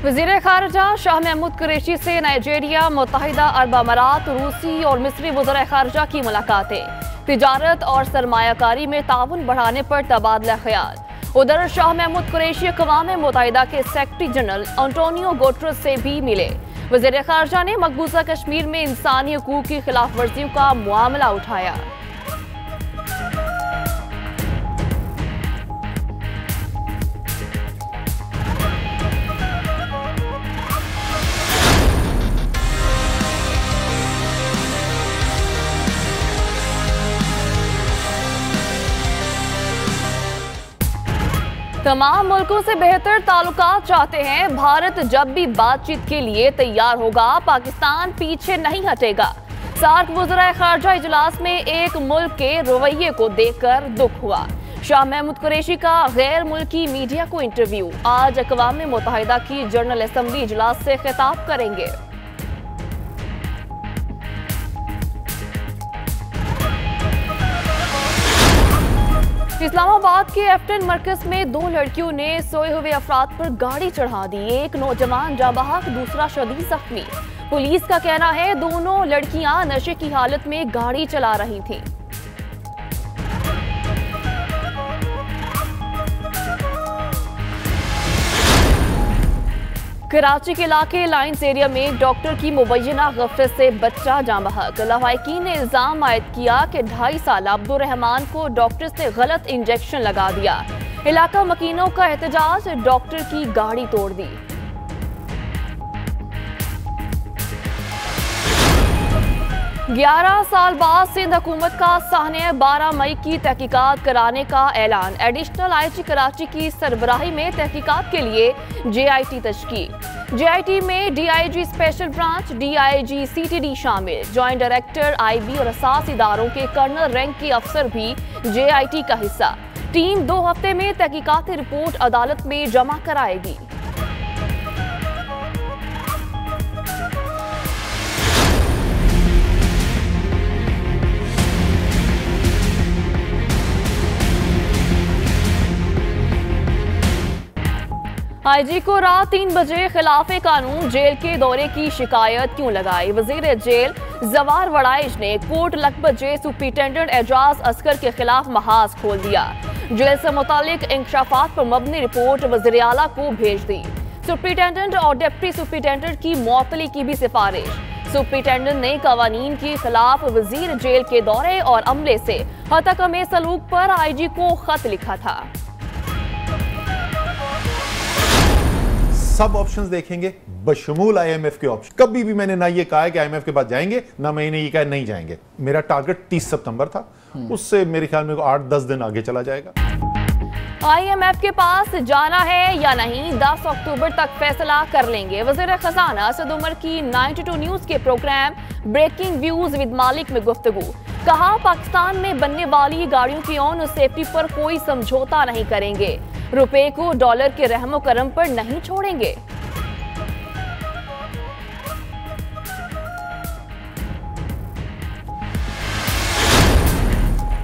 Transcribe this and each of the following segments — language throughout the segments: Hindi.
वज़ीर ख़ारिजा शाह महमूद कुरैशी से नाइजीरिया, मुत्तहिदा अरब अमारात, रूसी और मिस्री वज़ीर ख़ारिजा की मुलाकातें। तिजारत और सरमायाकारी में ताउन बढ़ाने पर तबादला ख्याल। उधर शाह महमूद कुरैशी अक़वाम मुत्तहिदा के सेक्रेटरी जनरल एंटोनियो गुटेरेस से भी मिले। वज़ीर ख़ारिजा ने मकबूजा कश्मीर में इंसानी हकूक़ की खिलाफ वर्जियों का मामला उठाया। तमाम मुल्कों से बेहतर ताल्लुकात चाहते हैं। भारत जब भी बातचीत के लिए तैयार होगा, पाकिस्तान पीछे नहीं हटेगा। सार्क वज़राए ख़ारिजा इजलास में एक मुल्क के रवैये को देखकर दुख हुआ। शाह महमूद कुरैशी का गैर मुल्की मीडिया को इंटरव्यू। आज अक़वाम मुत्तहिदा की जनरल असम्बली इजलास से खिताब करेंगे। इस्लामाबाद के एफ्टन मरकज में 2 लड़कियों ने सोए हुए अफराद पर गाड़ी चढ़ा दी। एक नौजवान जाँ बहक, दूसरा शदीद जख्मी। पुलिस का कहना है दोनों लड़कियां नशे की हालत में गाड़ी चला रही थीं। कराची के इलाके लाइन्स एरिया में एक डॉक्टर की मुबैना गफलत से बच्चा जाँ बहक। लवाहिकीन ने इल्जाम आयद किया कि 2.5 साल अब्दुर्रहमान को डॉक्टर्स ने गलत इंजेक्शन लगा दिया। इलाका मकीनों का एहतजाज, डॉक्टर की गाड़ी तोड़ दी। ग्यारह साल बाद सिंध हुकूमत का साहने 12 मई की तहकीकात कराने का ऐलान। एडिशनल IG कराची की सरबराही में तहकीकात के लिए JIT तश्कील। JIT में DIG special branch, DIG CTD शामिल। जॉइंट डायरेक्टर IB और असास इदारों के कर्नल रैंक के अफसर भी JIT का हिस्सा। टीम 2 हफ्ते में तहकीकाती रिपोर्ट अदालत में जमा कराएगी। IG को रात 3 बजे खिलाफे कानून जेल के दौरे की शिकायत क्यों लगाई? वजीर जेल जवार वड़ाइश ने कोट लखपत सुप्रिंटेंडेंट एजाज असगर के खिलाफ महाज खोल दिया। जेल से मुतालिक इंकशाफात पर मबनी रिपोर्ट वज़ीर आला को भेज दी। सुप्रिंटेंडेंट और डिप्टी सुप्रिंटेंडेंट की मुअत्तली की भी सिफारिश। सुप्रिंटेंडेंट ने कवानीन के खिलाफ वजीर जेल के दौरे और अमले से हतकमे सलूक पर IG को खत लिखा था। सब ऑप्शंस देखेंगे बशमूल IMF के ऑप्शन। कभी भी मैंने ना ये कहा है कि IMF के पास जाएंगे, ना मैंने ये कहा नहीं जाएंगे। मेरा टारगेट 30 सितंबर था, उससे मेरे ख्याल में 8-10 दिन आगे चला जाएगा। IMF के पास जाना है या नहीं, 10 अक्टूबर तक फैसला कर लेंगे। वज़ीर खजाना असद उमर की 92 न्यूज के प्रोग्राम ब्रेकिंग व्यूज विद मालिक में गुफ्तगू। कहा पाकिस्तान में बनने वाली गाड़ियों की ऑन सेफ्टी पर कोई समझौता नहीं करेंगे। रुपए को डॉलर के रहमो करम पर नहीं छोड़ेंगे।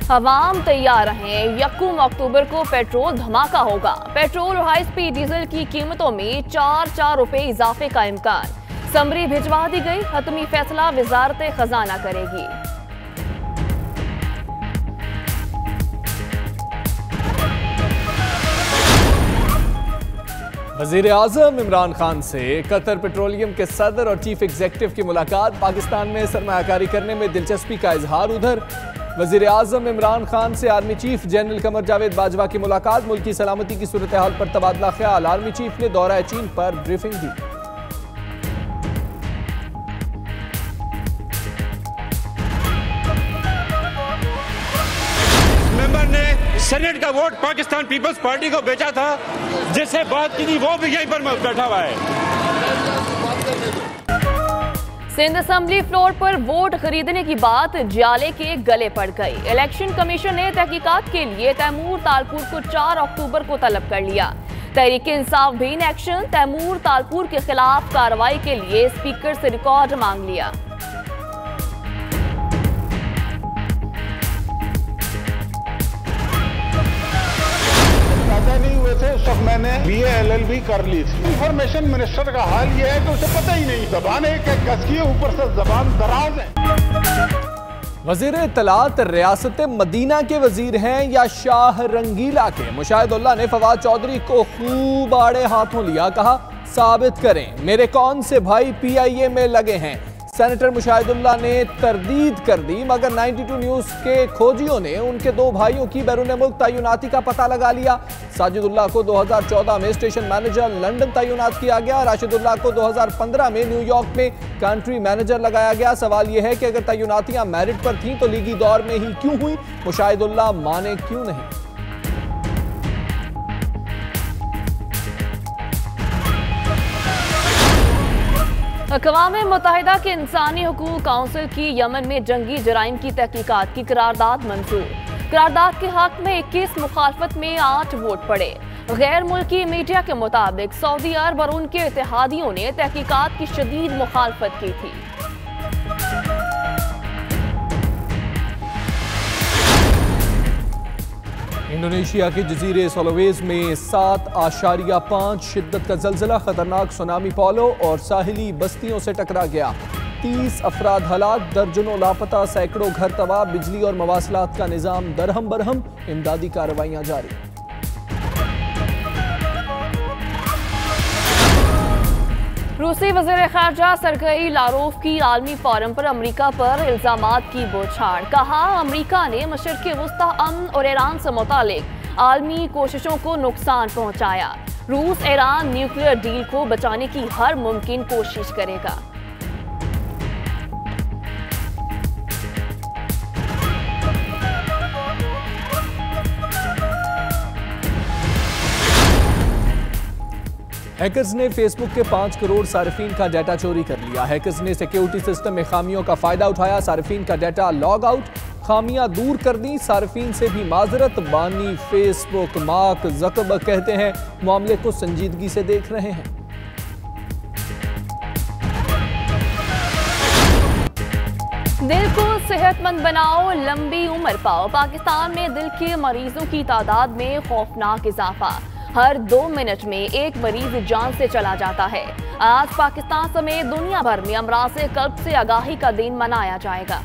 अवाम तैयार रहें, 1 अक्टूबर को पेट्रोल धमाका होगा। पेट्रोल और हाई स्पीड डीजल की कीमतों में 4 रुपए इजाफे का इम्कान। समरी भिजवा दी गई, हतमी फैसला वजारत खजाना करेगी। वज़ीर आज़म इमरान खान से कतर पेट्रोलियम के सदर और चीफ एग्जीक्यूटिव की मुलाकात। पाकिस्तान में सरमायाकारी करने में दिलचस्पी का इजहार। उधर वज़ीर आज़म इमरान खान से army chief general Qamar Javed Bajwa की मुलाकात। मुल्की सलामती की सूरत हाल पर तबादला ख्याल। आर्मी चीफ ने दौरा चीन पर ब्रीफिंग दी। सेनेट का वोट पाकिस्तान पीपल्स पार्टी को बेचा था, जिससे बात की थी वो भी यहीं पर बैठा हुआ है। सिंध असेंबली फ्लोर पर वोट खरीदने की बात जाले के गले पड़ गई। इलेक्शन कमीशन ने तहकीकात के लिए तैमूर तालपुर को 4 अक्टूबर को तलब कर लिया। तहरीक इंसाफ भी इन एक्शन। तैमूर तालपुर के खिलाफ कार्रवाई के लिए स्पीकर से रिकॉर्ड मांग लिया। नहीं हुए थे, उस वक्त मैं मैंने BA LLB कर ली थी। इंफॉर्मेशन मिनिस्टर का हाल ये है कि उसे पता ही नहीं, जबान एक गज की है, ऊपर से जबान दराज है। वजीर इत्तलात रियासत मदीना के वजीर हैं या शाह रंगीला के? मुशाहिदुल्लाह ने फवाद चौधरी को खूब आड़े हाथों लिया, कहा साबित करें मेरे कौन से भाई PIA में लगे हैं। सेनेटर मुशाहिदुल्लाह ने तरदीद कर दी, मगर 92 न्यूज़ के खोजियों ने उनके 2 भाइयों की बैरून मुल्क तैनाती का पता लगा लिया। साजिदुल्लाह को 2014 में स्टेशन मैनेजर लंदन तैनात किया गया। राशिदुल्लाह को 2015 में न्यूयॉर्क में कंट्री मैनेजर लगाया गया। सवाल यह है कि अगर तैनातियां मेरिट पर थीं तो लीगी दौर में ही क्यों हुई? मुशाहिदुल्लाह माने क्यों नहीं? अक़वाम मुत्तहिदा के इंसानी हुकूक काउंसिल की यमन में जंगी जराइम की तहकीकात की करारदाद मंजूर। करारदाद के हक में 21 मुखालफत में 8 वोट पड़े। गैर मुल्की मीडिया के मुताबिक सऊदी अरब और उनके इत्तेहादियों ने तहकीकात की शदीद मुखालफत की थी। इंडोनेशिया के जजीरे सोलोवेज में 7.5 शिद्दत का जल्जला खतरनाक सुनामी पौलो और साहिली बस्तियों से टकरा गया। 30 अफराद हलाक, दर्जनों लापता, सैकड़ों घर तबाह, बिजली और मवासलात का निजाम दरहम बरहम, इमदादी कार्रवाइयां जारी। रूसी वज़ीर ख़ारजा सरगई लारोफ की आलमी फोरम पर अमरीका पर इल्ज़ामात की बौछार। कहा अमरीका ने मशरिक़ वस्ता अमन और ईरान से मुतालिक आलमी कोशिशों को नुकसान पहुँचाया। रूस ईरान न्यूक्लियर डील को बचाने की हर मुमकिन कोशिश करेगा। हैकर्स ने फेसबुक के 5 करोड़ सार्फिन का डाटा चोरी कर लिया। हैकर्स ने सिक्योरिटी सिस्टम में खामियों का फायदा उठाया, सार्फिन का डाटा लॉग आउट, खामियां दूर कर दी। सार्फिन से भी माजरत। बानी फेसबुक मार्क ज़करबर्ग कहते हैं मामले को संजीदगी से देख रहे हैं। दिल को सेहतमंद बनाओ, लंबी उम्र पाओ। पाकिस्तान में दिल के मरीजों की तादाद में खौफनाक इजाफा। हर 2 मिनट में एक मरीज जान से चला जाता है। आज पाकिस्तान समेत दुनिया भर में अमराज़ क़ल्ब से आगाही का दिन मनाया जाएगा।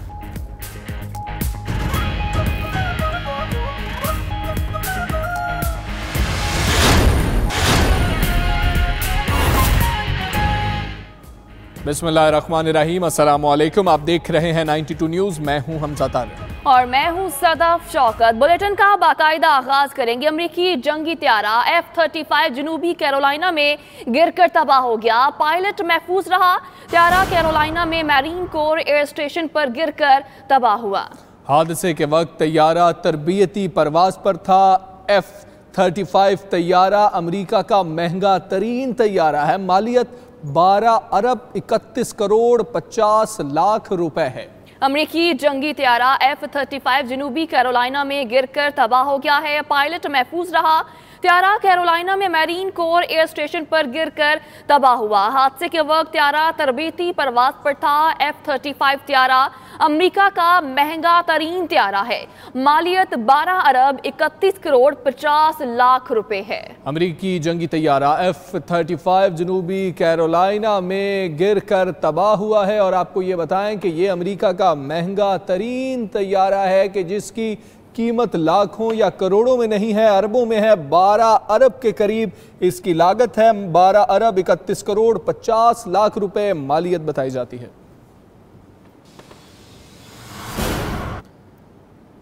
बिस्मिल्लाहिर्रहमानिर्रहीम, अस्सलाम वालेकुम। आप देख रहे हैं 92 न्यूज़। मैं हूं हमजा तारिक और मैं हूं सदफ शौकत। बुलेटिन का बाकायदा आगाज करेंगे। अमरीकी जंगी त्यारा F-35 जनूबी कैरोलिना में गिरकर तबाह हो गया। पायलट महफूज रहा। त्यारा कैरोलिना में मैरीन कोर एयर स्टेशन पर गिरकर तबाह हुआ। हादसे के वक्त तैयारा तरबियती परवाज पर था। F-35 तैयारा अमरीका का महंगा तरीन तैयारा है। मालियत 12 अरब 31 करोड़ 50 लाख रुपए है। अमरीकी जंगी त्यारा F-35 जनूबी कैरोलिना में गिरकर तबाह हो गया है। पायलट महफूज रहा। त्यारा कैरोलिना में मैरीन कोर एयर स्टेशन पर गिरकर तबाह हुआ। हादसे के वक्त त्यारा तरबीती परवाज पर था। F-35 त्यारा अमरीका का महंगा तरीन त्यारा है। मालियत 12 अरब 31 करोड़ 50 लाख रुपए है। अमरीकी जंगी तैयारा F-35 जनूबी कैरोलिना में गिरकर तबाह हुआ है। और आपको ये बताएं कि ये अमरीका का महंगा तरीन तैयारा है कि जिसकी कीमत लाखों या करोड़ों में नहीं है, अरबों में है। 12 अरब के करीब इसकी लागत है। 12 अरब 31 करोड़ 50 लाख रुपए मालियत बताई जाती है।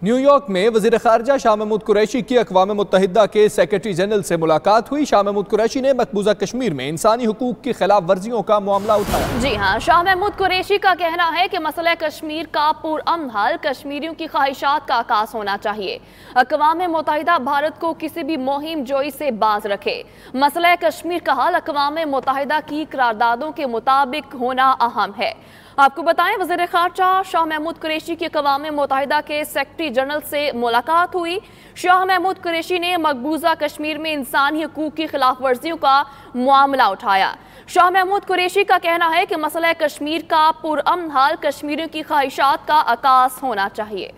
न्यूयॉर्क में वज़ीर ख़ारजा शाह महमूद कुरैशी की अक़वाम मुत्तहिदा के सेक्रेटरी जनरल से मुलाकात हुई। शाह महमूद कुरैशी ने मकबूजा कश्मीर में इंसानी हुकूक की खिलाफ वर्जियों का मामला उठाया। जी हाँ, शाह महमूद कुरैशी का कहना है कि मसला कश्मीर का पुरअमन हल कश्मीरियों की ख्वाहिशात का आकाश होना चाहिए। अक़वाम मुत्तहिदा भारत को किसी भी मुहिम जोई से बाज रखे। मसला कश्मीर का हल अक़वाम मुत्तहिदा की करारदादों के मुताबिक होना अहम है। आपको बताएं, वज़ीर ख़ारजा शाह महमूद कुरैशी की अक़वाम मुत्तहिदा के सेक्रेटरी जनरल से मुलाकात हुई। शाह महमूद कुरैशी ने मकबूजा कश्मीर में इंसानी हकूक़ की खिलाफ वर्जियों का मामला उठाया। शाह महमूद कुरैशी का कहना है कि मसला कश्मीर का पुरअमन हल कश्मीरियों की ख्वाहिशात का आकाश होना चाहिए।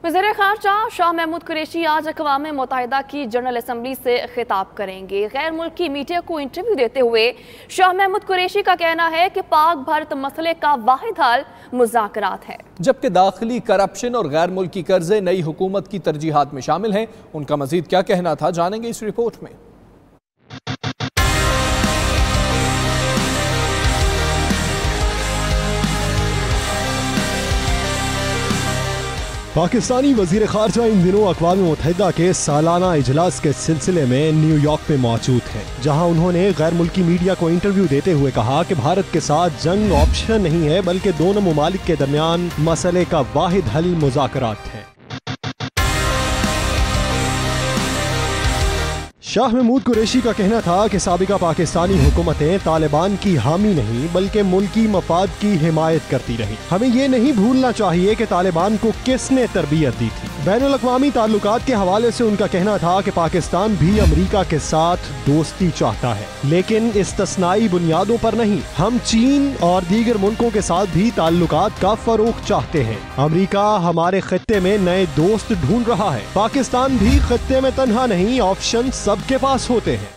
वज़ीर ख़ारजा शाह महमूद कुरैशी आज अक़वाम मुत्तहिदा की जनरल असम्बली से खिताब करेंगे। गैर मुल्की मीडिया को इंटरव्यू देते हुए शाह महमूद कुरैशी का कहना है कि पाक भारत मसले का वाहिद हल मुज़ाकरात है, जबकि दाखिली करप्शन और गैर मुल्की कर्जे नई हुकूमत की तरजीहात में शामिल हैं। उनका मजीद क्या कहना था, जानेंगे इस रिपोर्ट में। पाकिस्तानी वजीर खारजा इन दिनों अक़वाम मुत्तहिदा के सालाना इजलास के सिलसिले में न्यूयॉर्क में मौजूद हैं, जहां उन्होंने गैर मुल्की मीडिया को इंटरव्यू देते हुए कहा कि भारत के साथ जंग ऑप्शन नहीं है, बल्कि दोनों ममालिक के दरमियान मसले का वाहिद हल मुज़ाकरात है। शाह महमूद कुरैशी का कहना था कि साबिका पाकिस्तानी हुकूमतें तालिबान की हामी नहीं बल्कि मुल्की मफाद की हिमायत करती रही। हमें ये नहीं भूलना चाहिए कि तालिबान को किसने तरबियत दी थी। बैनुल अक़वामी ताल्लुकात के हवाले से उनका कहना था कि पाकिस्तान भी अमरीका के साथ दोस्ती चाहता है, लेकिन इस्तस्नाई बुनियादों पर नहीं। हम चीन और दीगर मुल्कों के साथ भी ताल्लुकात का फरोग चाहते हैं। अमरीका हमारे खित्ते में नए दोस्त ढूंढ रहा है। पाकिस्तान भी खित्ते में तन्हा नहीं, ऑप्शन सबके पास होते हैं।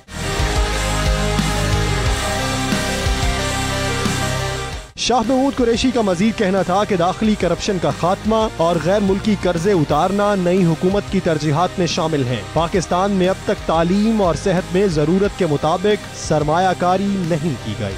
शाह महमूद कुरैशी का मजीद कहना था कि दाखिली करप्शन का खात्मा और गैर मुल्की कर्जे उतारना नई हुकूमत की तरजीहात में शामिल हैं। पाकिस्तान में अब तक तालीम और सेहत में जरूरत के मुताबिक सरमायाकारी नहीं की गई।